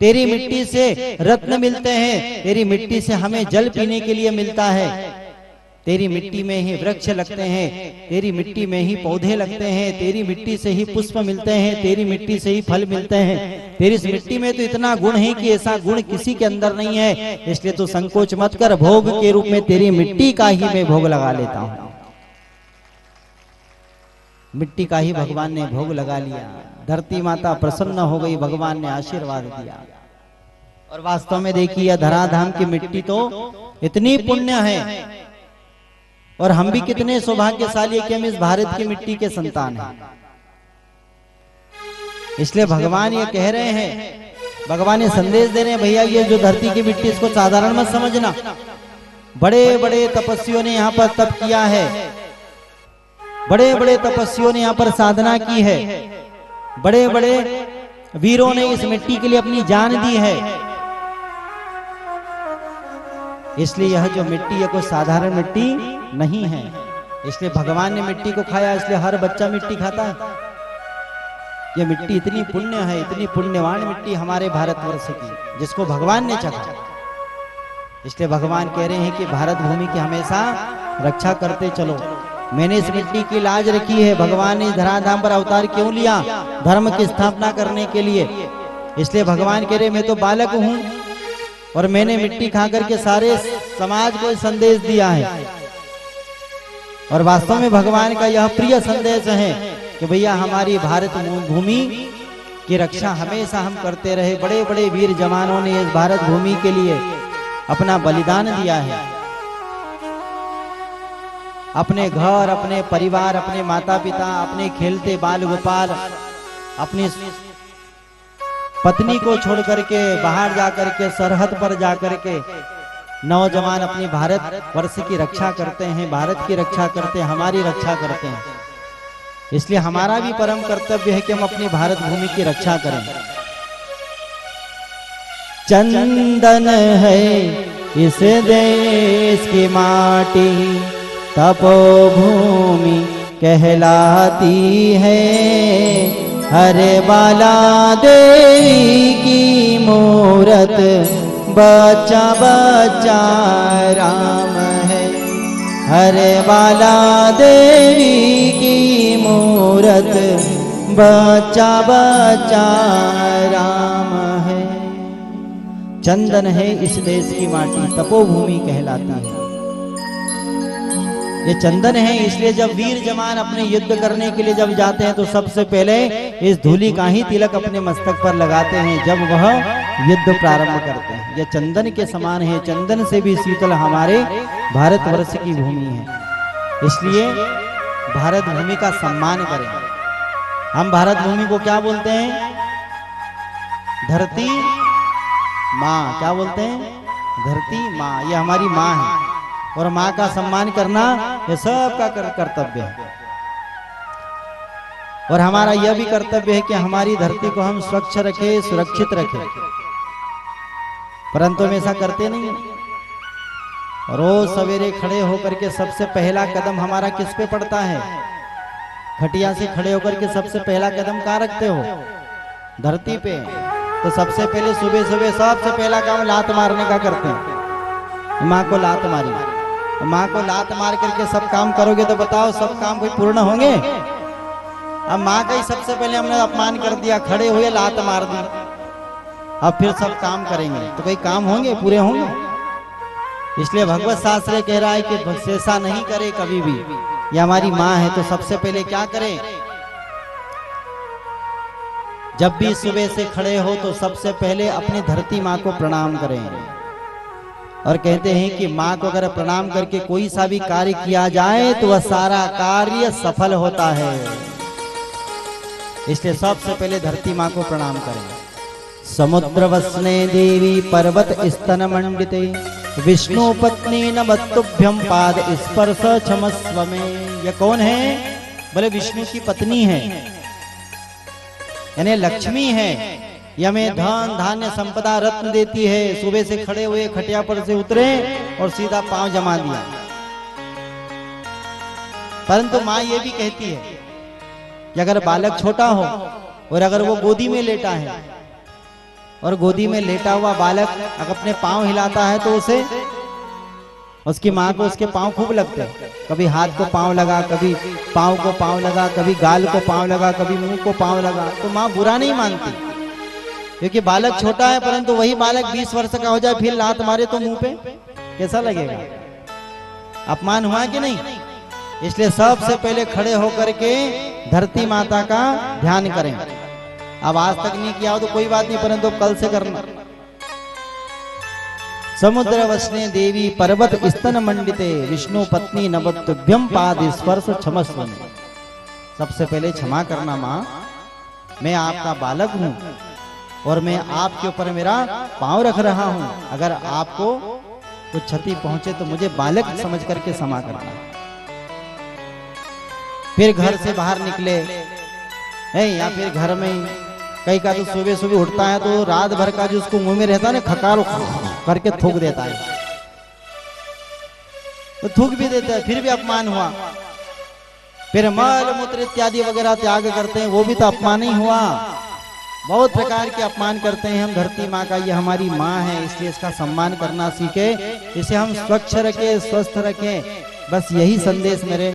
तेरी मिट्टी से रत्न मिलते हैं, तेरी मिट्टी से हमें जल पीने के लिए मिलता है, तेरी मिट्टी में ही वृक्ष लगते हैं, तेरी मिट्टी में ही पौधे लगते हैं, तेरी मिट्टी से ही पुष्प मिलते हैं, तेरी मिट्टी से ही फल मिलते हैं। तेरी इस मिट्टी में तो इतना गुण है कि ऐसा गुण किसी के अंदर नहीं है, इसलिए तू संकोच मत कर, भोग के रूप में तेरी मिट्टी का ही मैं भोग लगा लेता हूं। मिट्टी का ही भगवान ने भोग लगा लिया। धरती माता प्रसन्न हो गई, भगवान ने आशीर्वाद दिया। और वास्तव में देखिए धराधाम की मिट्टी तो इतनी पुण्य है, और हम भी कितने सौभाग्यशाली है कि हम इस भारत की मिट्टी के संतान हैं। इसलिए भगवान ये कह रहे हैं, भगवान ये संदेश दे रहे हैं, भैया ये जो धरती की मिट्टी इसको साधारण मत समझना। बड़े बड़े तपस्वियों ने यहाँ पर तप किया है, बड़े बड़े तपस्वियों ने यहाँ पर साधना की है, बड़े बड़े वीरों ने इस मिट्टी के लिए अपनी जान दी है। इसलिए यह जो मिट्टी है कोई साधारण मिट्टी नहीं है। इसलिए भगवान ने मिट्टी को खाया, इसलिए हर बच्चा मिट्टी खाता है। यह मिट्टी इतनी पुण्य है, इतनी पुण्यवान मिट्टी हमारे भारतवर्ष की, जिसको भगवान ने चखा। इसलिए भगवान कह रहे हैं कि भारत भूमि की हमेशा रक्षा करते चलो। मैंने इस मिट्टी की लाज रखी है। भगवान ने धराधाम पर अवतार क्यों लिया? धर्म की स्थापना करने के लिए। इसलिए भगवान कह रहे मैं तो बालक हूं और मैंने मिट्टी खा करके सारे समाज को संदेश दिया है। और वास्तव में भगवान का यह प्रिय संदेश है कि भैया हमारी भारत भूमि की रक्षा हमेशा हम करते रहे। बड़े बड़े वीर जवानों ने इस भारत भूमि के लिए अपना बलिदान दिया है। अपने घर, अपने परिवार, अपने माता पिता, अपने खेलते बाल गोपाल, अपनी पत्नी को छोड़ करके बाहर जाकर के सरहद पर जाकर के नौजवान अपनी भारत वर्ष की रक्षा करते हैं, भारत की रक्षा करते हैं, हमारी रक्षा करते हैं। इसलिए हमारा भी परम कर्तव्य है कि हम अपनी भारत भूमि की रक्षा करें। चंदन है इस देश की माटी, तपोभूमि कहलाती है। हरे बाला देवी की मूरत, बच्चा बच्चा राम है। हरे बाला देवी की मूरत, बच्चा बच्चा राम है। चंदन है इस देश की माटी, तपोभूमि कहलाती है। ये चंदन है, इसलिए जब वीर जवान अपने युद्ध करने के लिए जब जाते हैं तो सबसे पहले इस धूलि का ही तिलक अपने मस्तक पर लगाते हैं जब वह युद्ध प्रारंभ करते हैं। यह चंदन के समान है, चंदन से भी शीतल हमारे भारतवर्ष की भूमि है। इसलिए भारत भूमि का सम्मान करें। हम भारत भूमि को क्या बोलते हैं? धरती माँ। क्या बोलते हैं? धरती माँ। ये हमारी माँ है और माँ का सम्मान करना ये सबका कर्तव्य है। और हमारा यह भी कर्तव्य है कि हमारी धरती को हम स्वच्छ रखें, सुरक्षित रखें। परंतु हम ऐसा करते नहीं। रोज सवेरे खड़े होकर के सबसे पहला कदम हमारा किस पे पड़ता है? खटिया से खड़े होकर के सबसे पहला कदम कहाँ रखते हो? धरती पे। तो सबसे पहले सुबह सुबह सबसे पहला काम लात मारने का करते हैं। माँ को लात मारी, माँ को लात मार करके सब काम करोगे तो बताओ सब काम कोई पूर्ण होंगे? अब माँ का ही सबसे पहले हमने अपमान कर दिया, खड़े हुए लात मार दी, अब फिर सब काम करेंगे तो कोई काम होंगे? पूरे होंगे? इसलिए भगवत शास्त्र कह रहा है कि ऐसा नहीं करे कभी भी। ये हमारी माँ है तो सबसे पहले क्या करें? जब भी सुबह से खड़े हो तो सबसे पहले अपनी धरती माँ को प्रणाम करें। और कहते हैं कि माँ को अगर प्रणाम करके कोई सा भी कार्य किया जाए तो वह सारा कार्य सफल होता है। इसलिए सबसे पहले धरती माँ को प्रणाम करें। समुद्र वसने देवी पर्वत स्तन मंडिते, विष्णु पत्नी नमस्तुभ्यं पाद स्पर्श क्षमस्व में। यह कौन है? बोले विष्णु की पत्नी है, यानी लक्ष्मी है। यह हमें धन धान्य संपदा रत्न देती है। सुबह से खड़े हुए खटिया पर से उतरे और सीधा पांव जमा दिया। परंतु माँ ये भी कहती है कि अगर बालक छोटा हो और अगर वो गोदी में लेटा है और गोदी में लेटा हुआ बालक अगर अपने पांव हिलाता है तो उसे उसकी माँ को उसके पांव खूब लगते हैं। कभी हाथ को पांव लगा, कभी पांव को पांव लगा, कभी गाल को पांव लगा, कभी मुंह को पांव लगा, तो माँ बुरा नहीं मानती, क्योंकि बालक छोटा है। परंतु वही बालक 20 वर्ष का हो जाए फिर लात मारे तो मुंह पे कैसा लगेगा? अपमान हुआ कि नहीं? इसलिए सबसे पहले खड़े होकर के धरती माता का ध्यान करें। अब आज तक नहीं किया हो तो कोई बात नहीं, परंतु कल से करना। समुद्र वसने देवी पर्वत स्तन मंडिते विष्णु पत्नी नवतुभ्यम पाद स्पर्श क्षमस्व। सबसे पहले क्षमा करना माँ, मैं आपका बालक हूँ और मैं आपके ऊपर मेरा पांव रख रहा हूँ। अगर आपको कुछ क्षति पहुंचे तो मुझे बालक समझ करके क्षमा करना। फिर घर से बाहर निकले है, या फिर घर में कई का तो सुबह सुबह उठता है तो रात भर का जो उसको मुंह में रहता है ना खकार करके थूक देता है, तो थूक भी देता है, फिर भी अपमान हुआ। फिर मल मूत्र इत्यादि वगैरह त्याग करते हैं, वो भी तो अपमान ही हुआ। बहुत प्रकार के अपमान करते हैं हम धरती माँ का। ये हमारी माँ है इसलिए इसका सम्मान करना सीखे, इसे हम स्वच्छ रखें, स्वस्थ रखें। बस यही संदेश मेरे